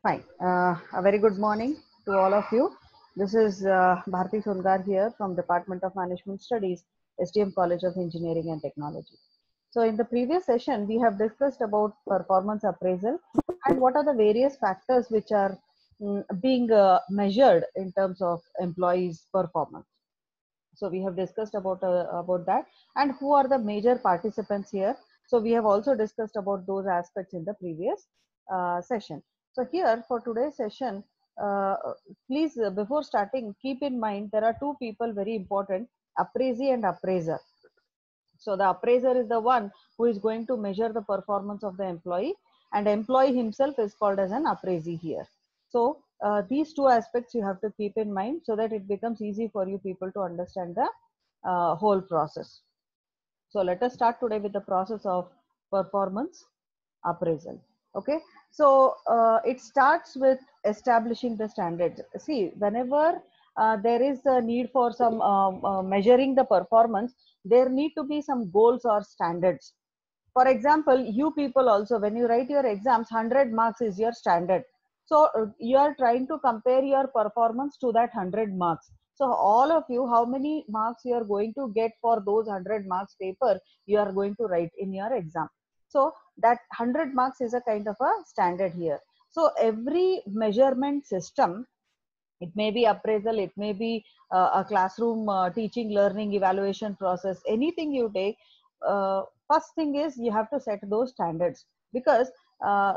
Fine. A very good morning to all of you. This is Bharti Sundar here from Department of Management Studies, STM College of Engineering and Technology. So in the previous session, we have discussed about performance appraisal and what are the various factors which are being measured in terms of employees' performance. So we have discussed about that and who are the major participants here. So we have also discussed about those aspects in the previous session. So here for today's session, uh, please before starting keep in mind there are two people very important, appraisee and appraiser. So the appraiser is the one who is going to measure the performance of the employee, and employee himself is called as an appraisee here. So these two aspects you have to keep in mind so that it becomes easy for you people to understand the whole process. So let us start today with the process of performance appraisal. Okay, so it starts with establishing the standards. See, whenever there is a need for some measuring the performance, there need to be some goals or standards. For example, you people also, when you write your exams, 100 marks is your standard. So you are trying to compare your performance to that 100 marks. So all of you, how many marks you are going to get for those 100 marks paper you are going to write in your exam. So that 100 marks is a kind of a standard here. So every measurement system, it may be appraisal, it may be a classroom teaching, learning, evaluation process, anything you take, first thing is you have to set those standards, because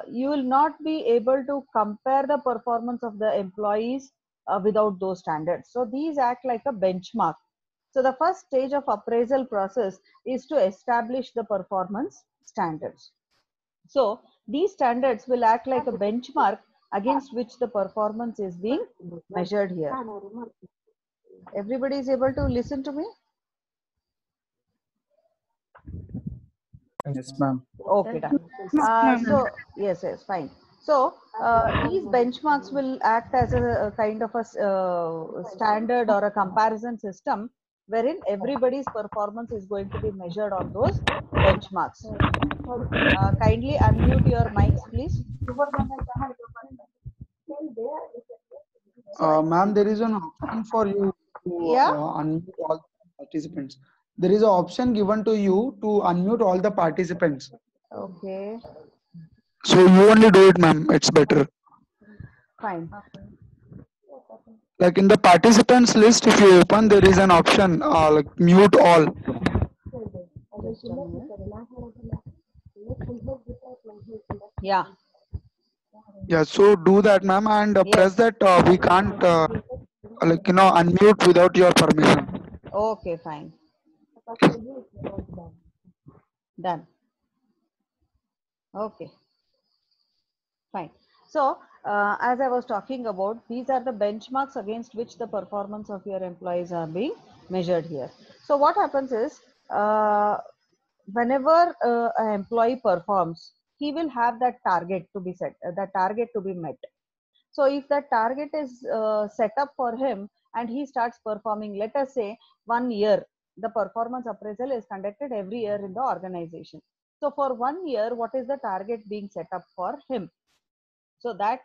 you will not be able to compare the performance of the employees without those standards. So these act like a benchmark. So the first stage of appraisal process is to establish the performance standards. So these standards will act like a benchmark against which the performance is being measured here. Everybody is able to listen to me? Yes, ma'am. Okay, done. So yes, fine. So these benchmarks will act as a kind of a standard or a comparison system wherein everybody's performance is going to be measured on those benchmarks. Kindly unmute your mics, please. Ma'am, there is an option for you to Yeah. unmute all the participants. There is an option given to you to unmute all the participants. Okay. So you only do it, ma'am. It's better. Fine. Like in the participants list, if you open, there is an option like mute all. Just a minute. Yeah. Yeah, so do that, ma'am, and press Yes. that. We can't unmute without your permission. Okay, fine. Done. Okay, fine. So, as I was talking about, these are the benchmarks against which the performance of your employees are being measured here. So, what happens is, whenever an employee performs, he will have that target to be set, that target to be met. So if that target is set up for him and he starts performing, let us say 1 year, the performance appraisal is conducted every year in the organization. So for 1 year, what is the target being set up for him? So that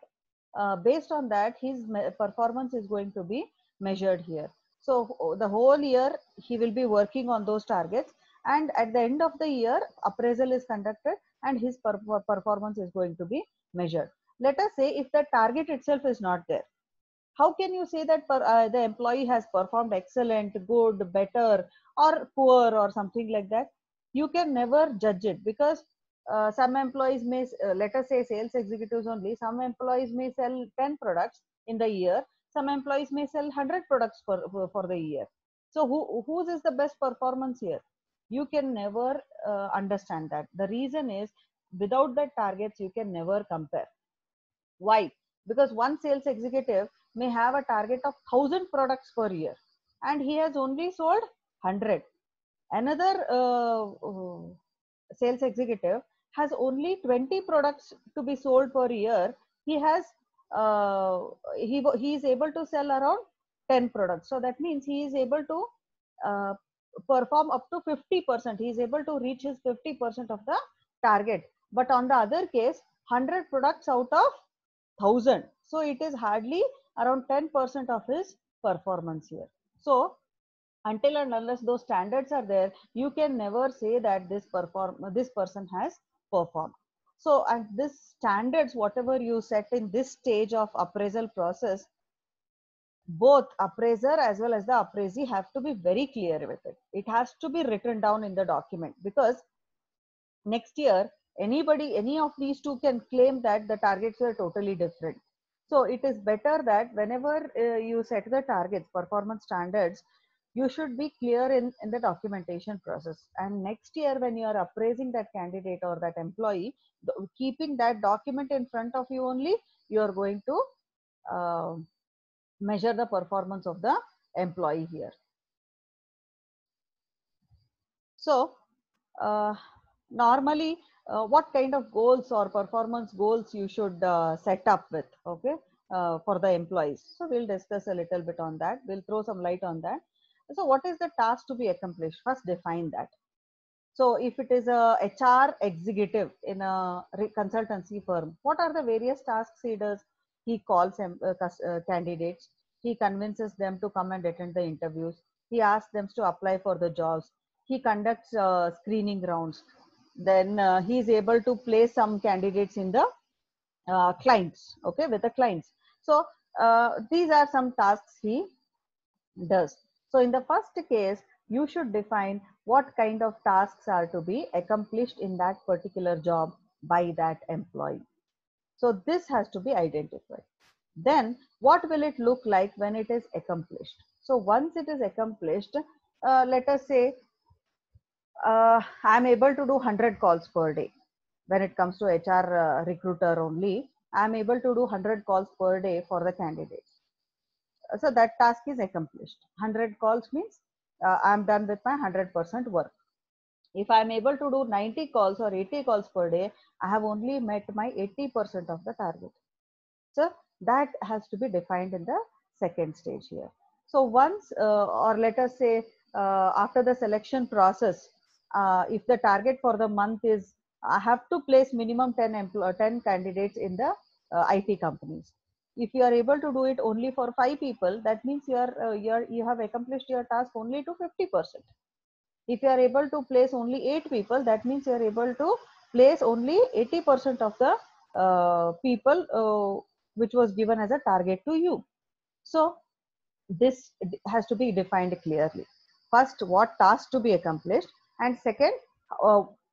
based on that, his performance is going to be measured here. So the whole year he will be working on those targets, and at the end of the year, appraisal is conducted and his performance is going to be measured. Let us say if the target itself is not there, how can you say that the employee has performed excellent, good, better, or poor, or something like that? You can never judge it, because some employees may, let us say sales executives only, some employees may sell 10 products in the year, some employees may sell 100 products for the year. So whose is the best performance here? You can never understand that. The reason is, without the targets, you can never compare. Why? Because one sales executive may have a target of 1,000 products per year and he has only sold 100. Another sales executive has only 20 products to be sold per year. He has he is able to sell around 10 products. So that means he is able to uh, perform up to 50%. He is able to reach his 50% of the target. But on the other case, 100 products out of 1,000. So it is hardly around 10% of his performance here. So until and unless those standards are there, you can never say that this person has performed. So and this standards, whatever you set in this stage of appraisal process, both appraiser as well as the appraisee have to be very clear with it. It has to be written down in the document, because next year any of these two can claim that the targets were totally different. So it is better that whenever you set the targets, performance standards, you should be clear in the documentation process. And next year when you are appraising that candidate or that employee, keeping that document in front of you only, you are going to uh, measure the performance of the employee here. So normally what kind of goals or performance goals you should set up with, okay, for the employees. So we'll discuss a little bit on that. We'll throw some light on that. So what is the task to be accomplished? First define that. So if it is a HR executive in a consultancy firm, what are the various tasks he does? He calls candidates. He convinces them to come and attend the interviews. He asks them to apply for the jobs. He conducts screening rounds. Then he is able to place some candidates in the clients, okay, with the clients. So these are some tasks he does. So in the first case, you should define what kind of tasks are to be accomplished in that particular job by that employee. So this has to be identified. Then what will it look like when it is accomplished? So once it is accomplished, let us say I'm able to do 100 calls per day. When it comes to HR recruiter only, I'm able to do 100 calls per day for the candidates. So that task is accomplished. 100 calls means I'm done with my 100% work. If I'm able to do 90 calls or 80 calls per day, I have only met my 80% of the target. So that has to be defined in the second stage here. So once, or let us say, after the selection process, if the target for the month is, I have to place minimum 10 candidates in the IT companies. If you are able to do it only for 5 people, that means you have accomplished your task only to 50%. If you are able to place only 8 people, that means you are able to place only 80% of the people which was given as a target to you. So this has to be defined clearly. First, what task to be accomplished, and second,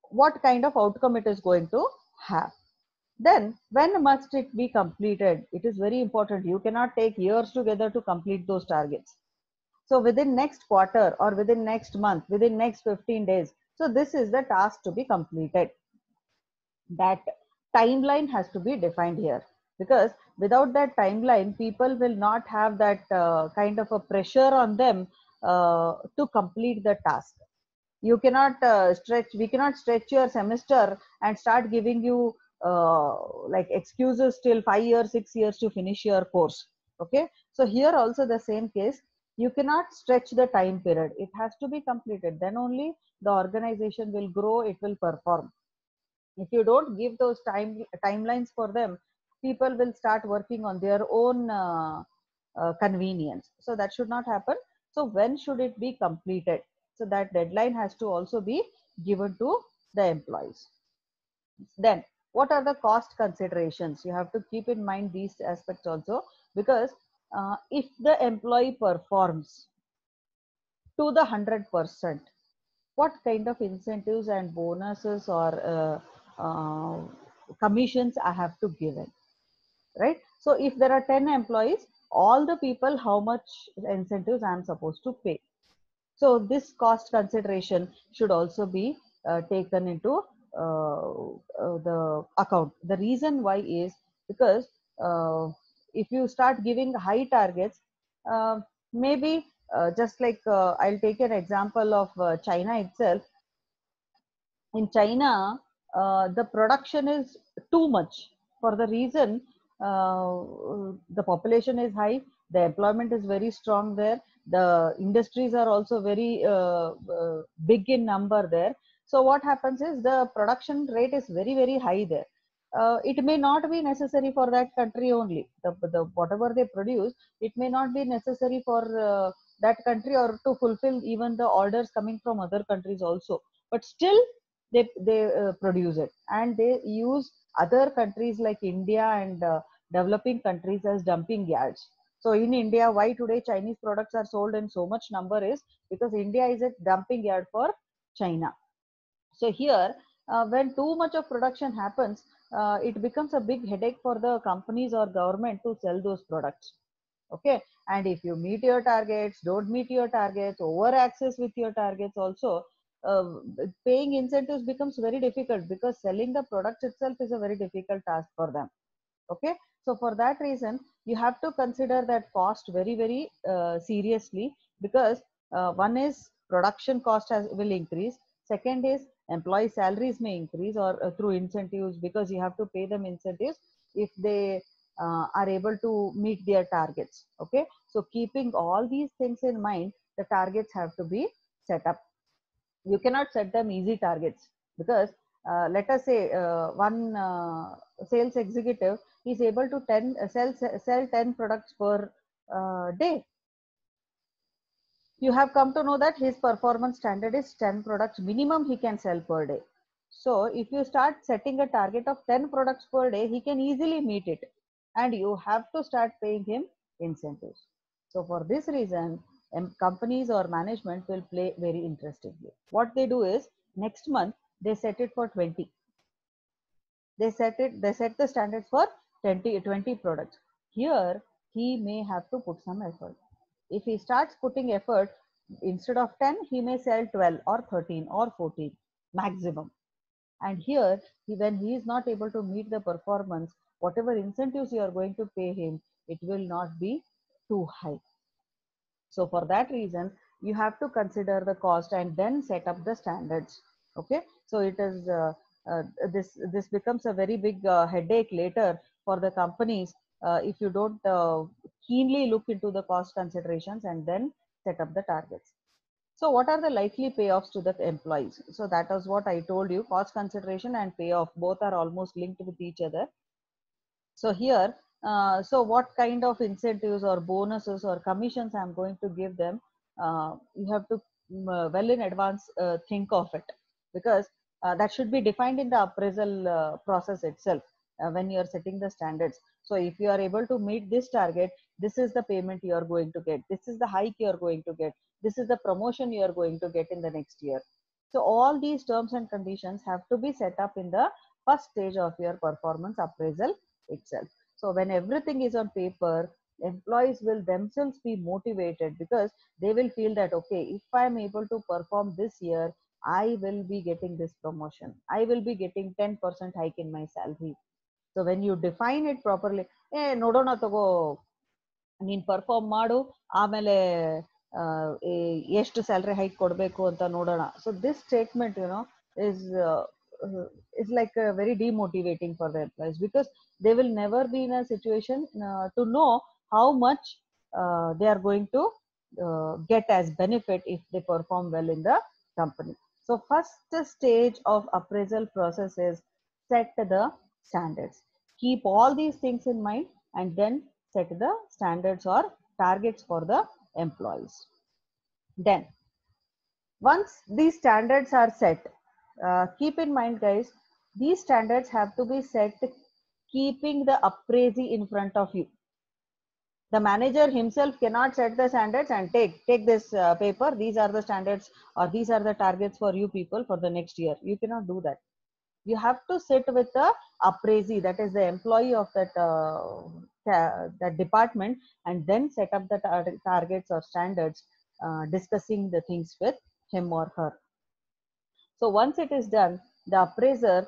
what kind of outcome it is going to have. Then when must it be completed? It is very important. You cannot take years together to complete those targets. So within next quarter or within next month, within next 15 days. So this is the task to be completed. That timeline has to be defined here, because without that timeline, people will not have that kind of a pressure on them to complete the task. You cannot we cannot stretch your semester and start giving you like excuses till 5 years, 6 years to finish your course. Okay. So here also the same case, you cannot stretch the time period. It has to be completed. Then only the organization will grow, it will perform. If you don't give those timelines for them, people will start working on their own convenience. So that should not happen. So when should it be completed? So that deadline has to also be given to the employees. Then what are the cost considerations? You have to keep in mind these aspects also, because if the employee performs to the 100%, what kind of incentives and bonuses or commissions I have to give it, right? So if there are 10 employees, all the people, how much incentives I am supposed to pay. So this cost consideration should also be taken into the account. The reason why is because if you start giving high targets, maybe just like I'll take an example of China itself. In China, the production is too much for the reason the population is high, the employment is very strong there, the industries are also very big in number there. So what happens is the production rate is very, very high there. it may not be necessary for that country only. The whatever they produce, it may not be necessary for that country or to fulfill even the orders coming from other countries also. But still, they produce it, and they use other countries like India and developing countries as dumping yards. So in India, why today Chinese products are sold in so much number is because India is a dumping yard for China. So here, when too much of production happens, it becomes a big headache for the companies or government to sell those products. Okay, and if you meet your targets, don't meet your targets, over access with your targets also, uh, paying incentives becomes very difficult because selling the product itself is a very difficult task for them. Okay, so for that reason, you have to consider that cost very seriously, because one is production cost will increase, second is employee salaries may increase, or through incentives, because you have to pay them incentives if they are able to meet their targets. Okay, so keeping all these things in mind, the targets have to be set up. You cannot set them easy targets, because let us say one sales executive is able to sell 10 products per day. You have come to know that his performance standard is 10 products minimum he can sell per day. So if you start setting a target of 10 products per day, he can easily meet it, and you have to start paying him incentives. So for this reason, companies or management will play very interestingly. What they do is, next month they set it for 20. They set the standards for 20 products. Here he may have to put some effort. If he starts putting effort, instead of 10, he may sell 12 or 13 or 14 maximum. And here, when he is not able to meet the performance, whatever incentives you are going to pay him, it will not be too high. So for that reason, you have to consider the cost and then set up the standards. Okay, so it is this becomes a very big headache later for the companies if you don't keenly look into the cost considerations and then set up the targets. So what are the likely payoffs to the employees? So that is what I told you, cost consideration and payoff both are almost linked with each other. So here, so what kind of incentives or bonuses or commissions I'm going to give them, you have to well in advance think of it, because that should be defined in the appraisal process itself when you are setting the standards. So if you are able to meet this target, this is the payment you are going to get, this is the hike you are going to get, this is the promotion you are going to get in the next year. So all these terms and conditions have to be set up in the first stage of your performance appraisal itself. So when everything is on paper, employees will themselves be motivated, because they will feel that, okay, if I am able to perform this year, I will be getting this promotion, I will be getting 10% hike in my salary. So when you define it properly, ನೋಡೋಣ ತಗೋ ನೀನ್ perform ಮಾಡು, ಆಮೇಲೆ ಎಷ್ಟು salary hike ಕೊಡಬೇಕು ಅಂತ ನೋಡೋಣ. So this statement is like very demotivating for the employees, because they will never be in a situation to know how much they are going to get as benefit if they perform well in the company. So first stage of appraisal process is set the standards. Keep all these things in mind and then set the standards or targets for the employees. Then once these standards are set, keep in mind guys, these standards have to be set keeping the appraisee in front of you. The manager himself cannot set the standards and take this paper, these are the standards or these are the targets for you people for the next year. You cannot do that. You have to sit with the appraisee, that is the employee of that department, and then set up the targets or standards, discussing the things with him or her. So once it is done, the appraiser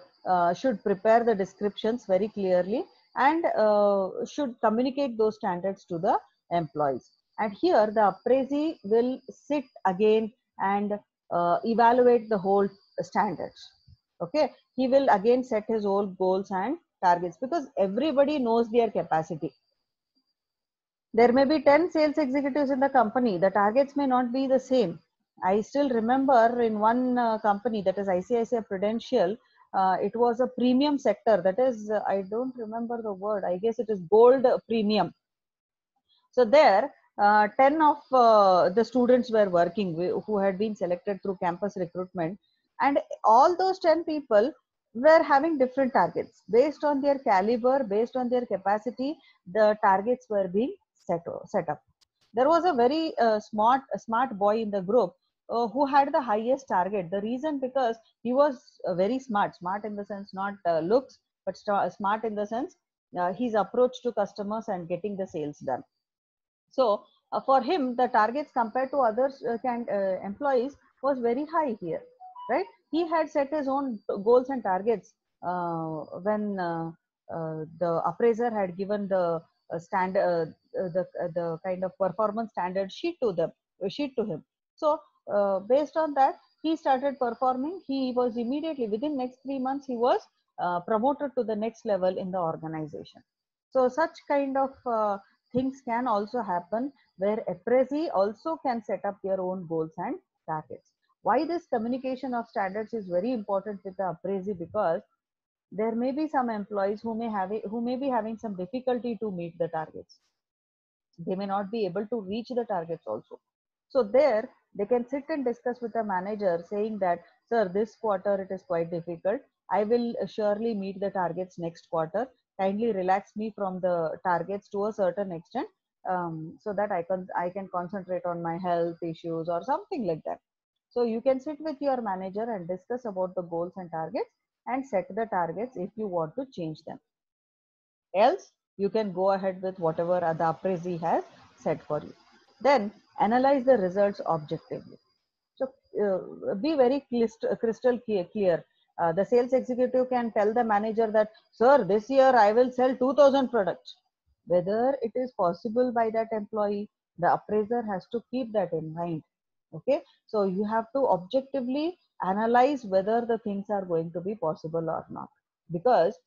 should prepare the descriptions very clearly and should communicate those standards to the employees. And here the appraisee will sit again and evaluate the whole standards. Okay, he will again set his own goals and targets, because everybody knows their capacity. There may be 10 sales executives in the company, the targets may not be the same. I still remember in one company, that is ICICI Prudential, it was a premium sector. That is, I don't remember the word. I guess it is gold premium. So there, 10 of the students were working who had been selected through campus recruitment, and all those 10 people were having different targets based on their caliber, based on their capacity. The targets were being set up. There was a very smart boy in the group who had the highest target. The reason, because he was very smart in the sense not looks, but smart in the sense his approach to customers and getting the sales done. So for him, the targets compared to other employees was very high here, right? He had set his own goals and targets when the appraiser had given the the kind of performance standard sheet to him. So based on that, he started performing. He was immediately, within next 3 months, he was promoted to the next level in the organization. So such kind of things can also happen, where appraisee also can set up their own goals and targets. Why this communication of standards is very important with the appraisee? Because there may be some employees who may be having some difficulty to meet the targets. They may not be able to reach the targets also. So there they can sit and discuss with the manager, saying that, sir, this quarter it is quite difficult. I will surely meet the targets next quarter. Kindly relax me from the targets to a certain extent, so that I can concentrate on my health issues or something like that. So you can sit with your manager and discuss about the goals and targets and set the targets if you want to change them. Else, you can go ahead with whatever the appraisee has set for you. Then analyze the results objectively. So be very crystal clear. The sales executive can tell the manager that, sir, this year I will sell 2000 products. Whether it is possible by that employee, the appraiser has to keep that in mind. Okay, so you have to objectively analyze whether the things are going to be possible or not. Because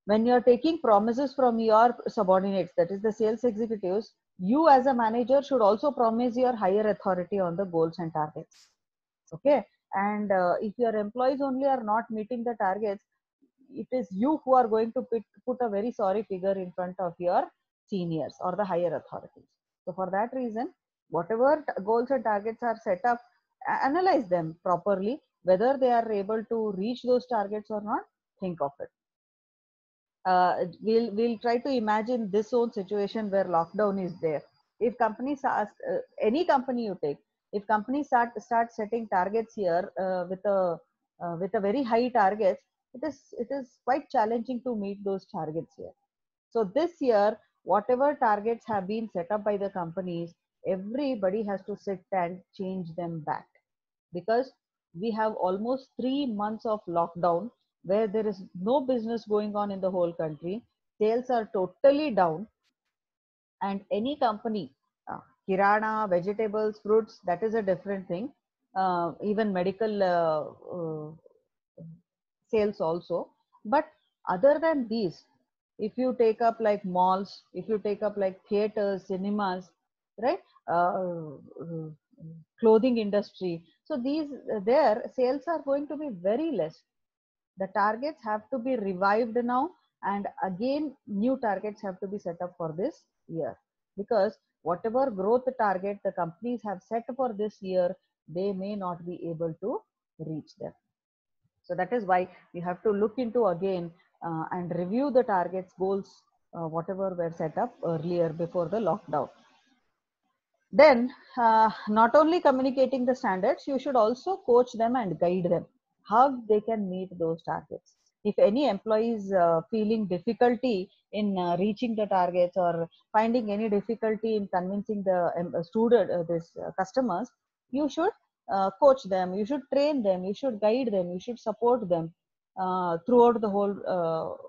when you're taking promises from your subordinates, that is the sales executives, you as a manager should also promise your higher authority on the goals and targets. Okay, and if your employees only are not meeting the targets, it is you who are going to put a very sorry figure in front of your seniors or the higher authorities. So for that reason, whatever goals and targets are set up, analyze them properly, whether they are able to reach those targets or not. Think of it. We'll try to imagine this own situation where lockdown is there. If companies ask, any company you take, if companies start setting targets here with a very high targets, it is quite challenging to meet those targets here. So this year, whatever targets have been set up by the companies, everybody has to sit and change them back, because we have almost 3 months of lockdown where there is no business going on in the whole country. Sales are totally down, and any company, kirana, vegetables, fruits, that is a different thing. Even medical sales also. But other than these, if you take up like malls, if you take up like theaters, cinemas, right, clothing industry, so these their sales are going to be very less. The targets have to be revived now, and again new targets have to be set up for this year, because whatever growth target the companies have set for this year, they may not be able to reach them. So that is why we have to look into again and review the targets, goals, whatever were set up earlier before the lockdown. Then not only communicating the standards, you should also coach them and guide them how they can meet those targets. If any employee is feeling difficulty in reaching the targets, or finding any difficulty in convincing the customers, you should coach them, you should train them, you should guide them, you should support them throughout the whole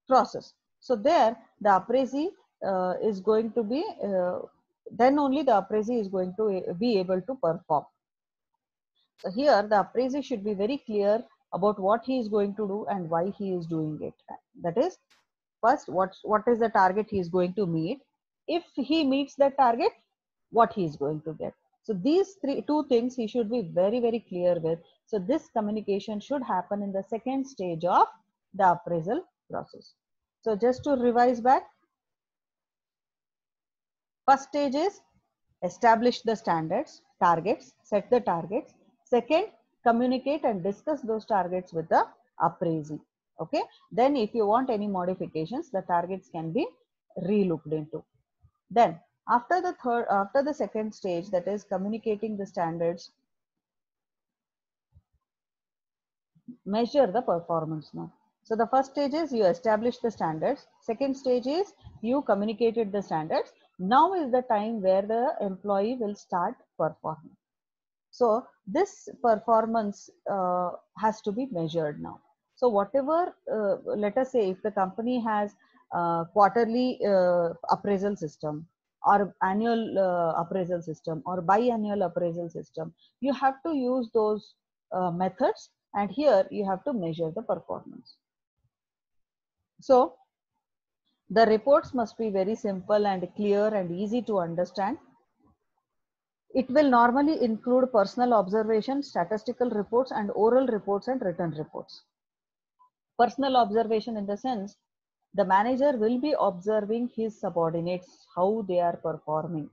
process. So there the appraisee is going to be then only the appraisee is going to be able to perform. So here the appraisee should be very clear about what he is going to do and why he is doing it. That is, first, what is the target he is going to meet. If he meets that target, what he is going to get. So these two things he should be very, very clear with. So this communication should happen in the second stage of the appraisal process. So just to revise back, first stage is establish the standards, targets, set the targets. Second, communicate and discuss those targets with the appraisee. Okay. Then if you want any modifications, the targets can be re-looked into. Then after the second stage, that is communicating the standards, measure the performance now. So the first stage is you establish the standards. Second stage is you communicated the standards. Now is the time where the employee will start performing. So this performance has to be measured now. So whatever, let us say if the company has quarterly appraisal system or annual appraisal system or biannual appraisal system, you have to use those methods, and here you have to measure the performance. So the reports must be very simple and clear and easy to understand. It will normally include personal observation, statistical reports, and oral reports and written reports. Personal observation in the sense, the manager will be observing his subordinates, how they are performing,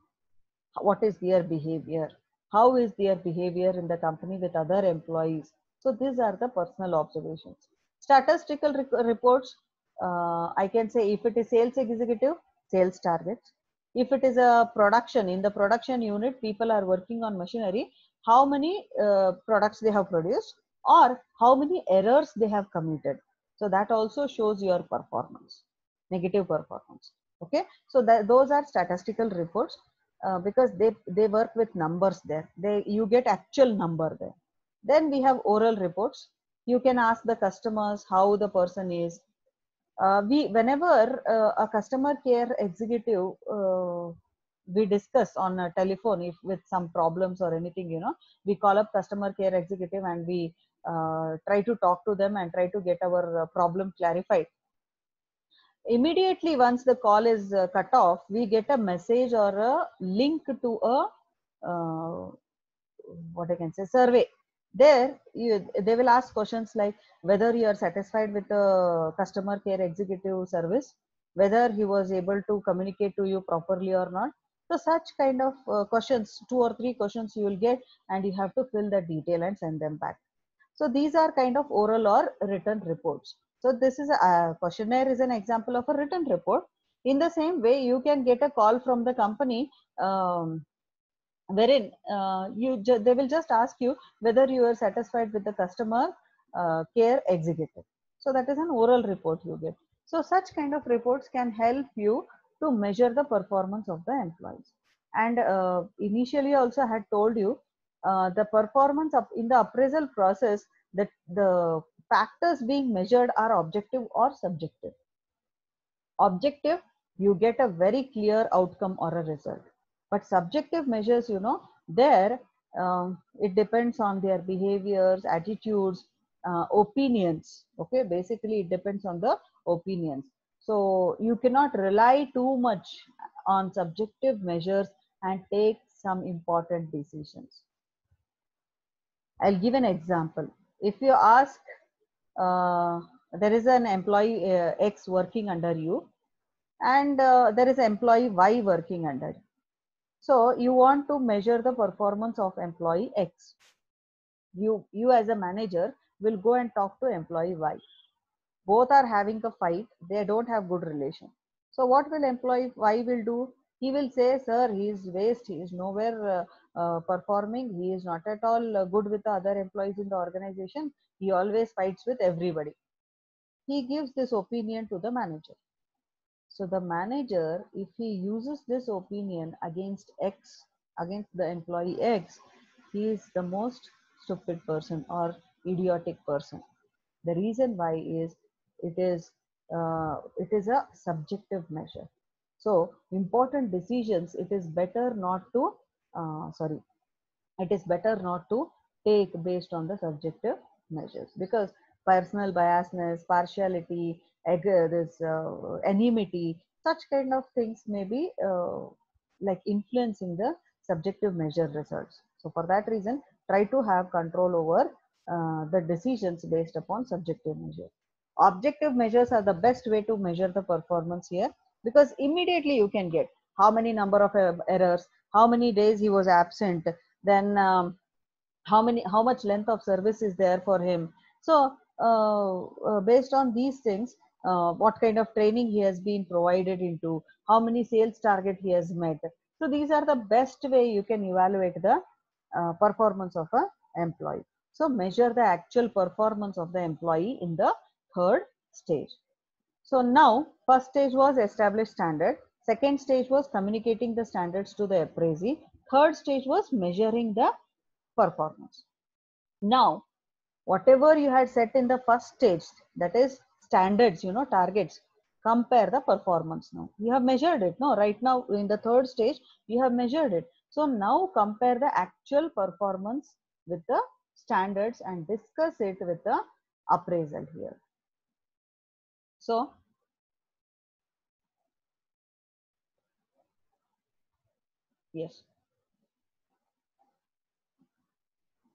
what is their behavior, how is their behavior in the company with other employees. So these are the personal observations. Statistical reports, I can say if it is sales executive, sales targets. If it is a production, in the production unit, people are working on machinery, how many products they have produced or how many errors they have committed. So that also shows your performance, negative performance. Okay, so those are statistical reports. Because they work with numbers there, you get actual number there. Then we have oral reports. You can ask the customers how the person is. Whenever a customer care executive, we discuss on a telephone if with some problems or anything, we call up customer care executive and we try to talk to them and try to get our problem clarified. Immediately once the call is cut off, we get a message or a link to a what I can say, survey. There they will ask questions like whether you are satisfied with the customer care executive service, whether he was able to communicate to you properly or not. So such kind of questions, 2 or 3 questions you will get, and you have to fill the detail and send them back. So these are kind of oral or written reports. So this is a questionnaire is an example of a written report. In the same way, you can get a call from the company, wherein they will just ask you whether you are satisfied with the customer care executive. So that is an oral report you get. So such kind of reports can help you to measure the performance of the employees. And initially also I had told you the performance of in the appraisal process, that the factors being measured are objective or subjective. Objective, you get a very clear outcome or a result. But subjective measures, there it depends on their behaviors, attitudes, opinions. Okay, basically it depends on the opinions. So you cannot rely too much on subjective measures and take some important decisions. I'll give an example. If you ask, there is an employee X working under you, and there is employee Y working under you. So you want to measure the performance of employee X. You as a manager will go and talk to employee Y. Both are having a fight. They don't have good relation. So what will employee Y will do? He will say, sir, he is waste. He is nowhere performing. He is not at all good with the other employees in the organization. He always fights with everybody. He gives this opinion to the manager. So the manager, if he uses this opinion against X, against the employee X, he is the most stupid person or idiotic person. The reason why is it is a subjective measure. So important decisions, it is better not to it is better not to take based on the subjective measures, because personal biasness, partiality, this enmity, such kind of things may be like influencing the subjective measure results. So for that reason, try to have control over the decisions based upon subjective measure. Objective measures are the best way to measure the performance here, because immediately you can get how many number of errors, how many days he was absent, then how much length of service is there for him. So based on these things, what kind of training he has been provided into, how many sales target he has met. So these are the best way you can evaluate the performance of a employee. So measure the actual performance of the employee in the third stage. So now first stage was establish standard, second stage was communicating the standards to the appraisee, third stage was measuring the performance. Now whatever you had set in the first stage, that is standards, targets, compare the performance. Now you have measured it. No, right now in the third stage you have measured it. So now compare the actual performance with the standards and discuss it with the appraisal here. So yes,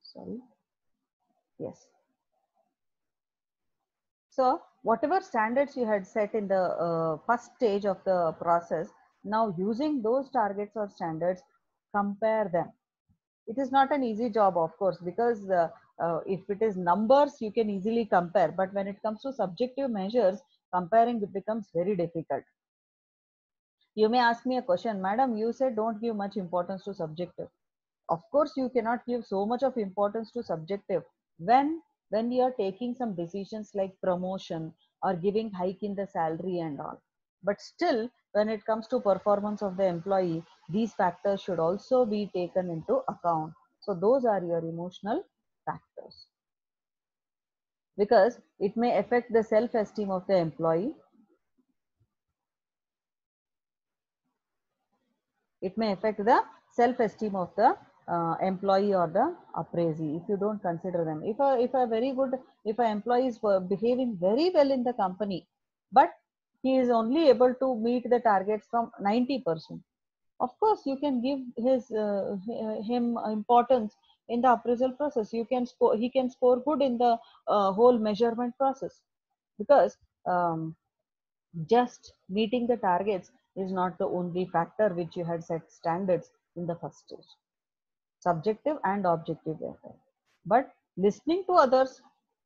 sorry, yes. So whatever standards you had set in the first stage of the process, now using those targets or standards, compare them. It is not an easy job, of course, because if it is numbers, you can easily compare. But when it comes to subjective measures, comparing it becomes very difficult. You may ask me a question, madam, you said don't give much importance to subjective. Of course, you cannot give so much of importance to subjective when you are taking some decisions like promotion or giving hike in the salary and all. But still, when it comes to performance of the employee, these factors should also be taken into account. So those are your emotional factors, because it may affect the self-esteem of the employee. It may affect the self-esteem of the employee or the appraisee if you don't consider them. If a employee is behaving very well in the company, but he is only able to meet the targets from 90%, of course you can give him importance in the appraisal process. He can score good in the whole measurement process, because just meeting the targets is not the only factor which you had set standards in the first stage. Subjective and objective therefore. But listening to others,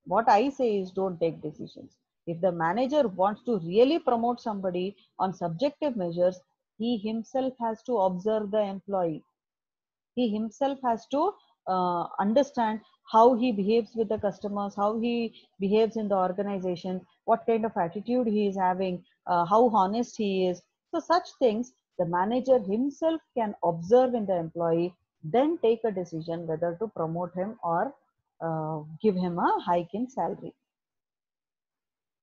what I say is don't take decisions. If the manager wants to really promote somebody on subjective measures, he himself has to observe the employee. He himself has to understand how he behaves with the customers, how he behaves in the organization, what kind of attitude he is having, how honest he is. So such things the manager himself can observe in the employee, then take a decision whether to promote him or give him a hike in salary.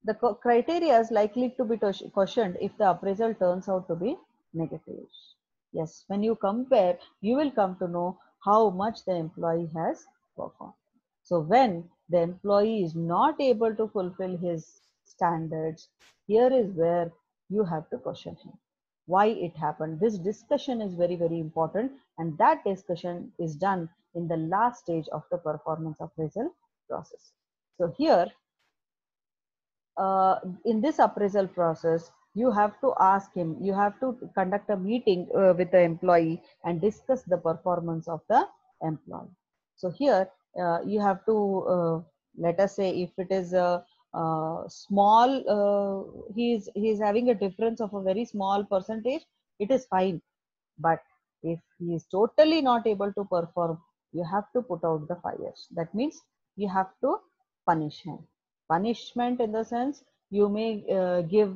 The criteria is likely to be questioned if the appraisal turns out to be negative. Yes, when you compare, you will come to know how much the employee has performed. So when the employee is not able to fulfill his standards, here is where you have to question him. Why it happened? This discussion is very, very important, and that discussion is done in the last stage of the performance appraisal process. So here, in this appraisal process, you have to ask him, you have to conduct a meeting with the employee and discuss the performance of the employee. So here you have to, let us say if it is a small, he's having a difference of a very small percentage, it is fine. But if he is totally not able to perform, you have to put out the fires. That means you have to punish him. Punishment in the sense, you may give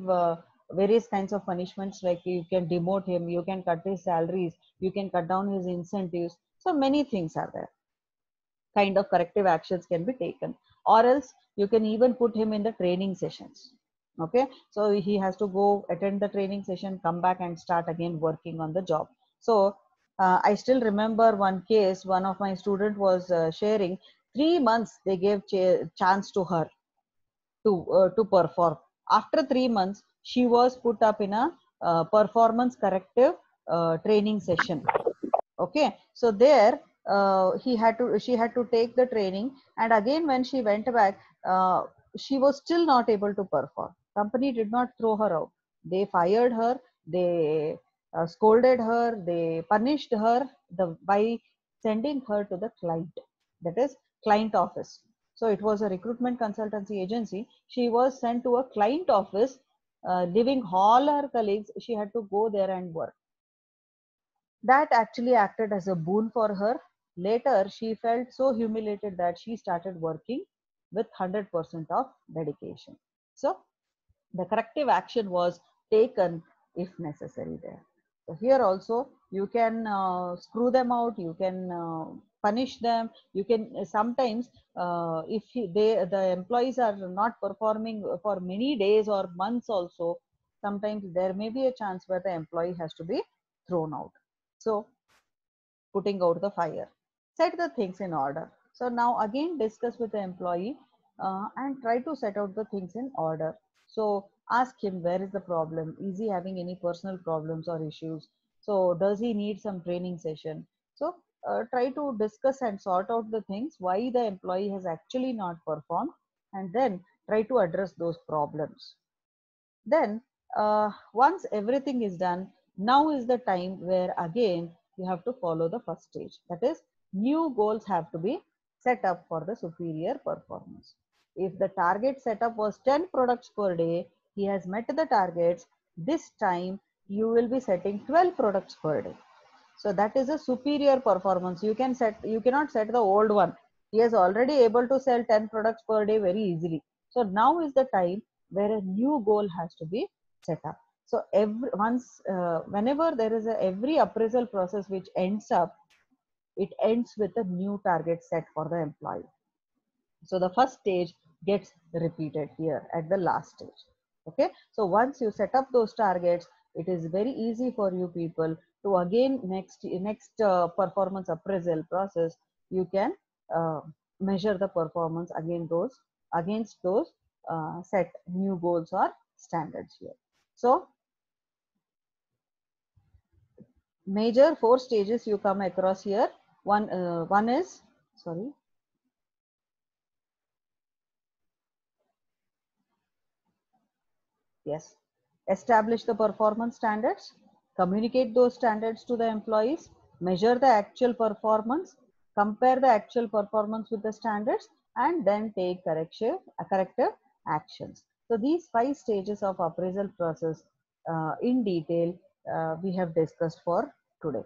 various kinds of punishments, like you can demote him, you can cut his salaries, you can cut down his incentives. So many things are there. Kind of corrective actions can be taken, or else you can even put him in the training sessions. Okay, so he has to go attend the training session, come back and start again working on the job. So I still remember one case, one of my student was sharing, 3 months they gave chance to her to perform. After 3 months, she was put up in a performance corrective training session. Okay, so there she had to take the training, and again when she went back, she was still not able to perform. Company did not throw her out. They fired her, they scolded her, they punished her by sending her to the client, that is client office. So it was a recruitment consultancy agency. She was sent to a client office, leaving all her colleagues. She had to go there and work. That actually acted as a boon for her. Later, she felt so humiliated that she started working with 100% of dedication. So, the corrective action was taken if necessary there. So, here also you can screw them out, you can punish them, you can sometimes if the employees are not performing for many days or months also, sometimes there may be a chance where the employee has to be thrown out. So putting out the fire. Set the things in order. So now again discuss with the employee and try to set out the things in order. So ask him where is the problem. Is he having any personal problems or issues? So does he need some training session? So try to discuss and sort out the things why the employee has actually not performed, and then try to address those problems. Then once everything is done, now is the time where again you have to follow the first stage. That is, new goals have to be set up for the superior performance. If the target setup was 10 products per day, he has met the targets. This time you will be setting 12 products per day. So that is a superior performance. You cannot set the old one. He is already able to sell 10 products per day very easily. So now is the time where a new goal has to be set up. So whenever there is every appraisal process which ends up, it ends with a new target set for the employee. So the first stage gets repeated here at the last stage. Okay, so once you set up those targets, it is very easy for you people to again next performance appraisal process, you can uh, measure the performance against those set new goals or standards here. So major four stages you come across here. One is, sorry, yes, establish the performance standards, communicate those standards to the employees, measure the actual performance, compare the actual performance with the standards, and then take corrective actions. So these 5 stages of appraisal process in detail we have discussed for today.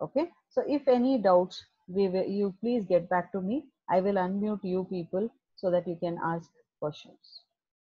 Okay. So if any doubts, you please get back to me. I will unmute you people so that you can ask questions.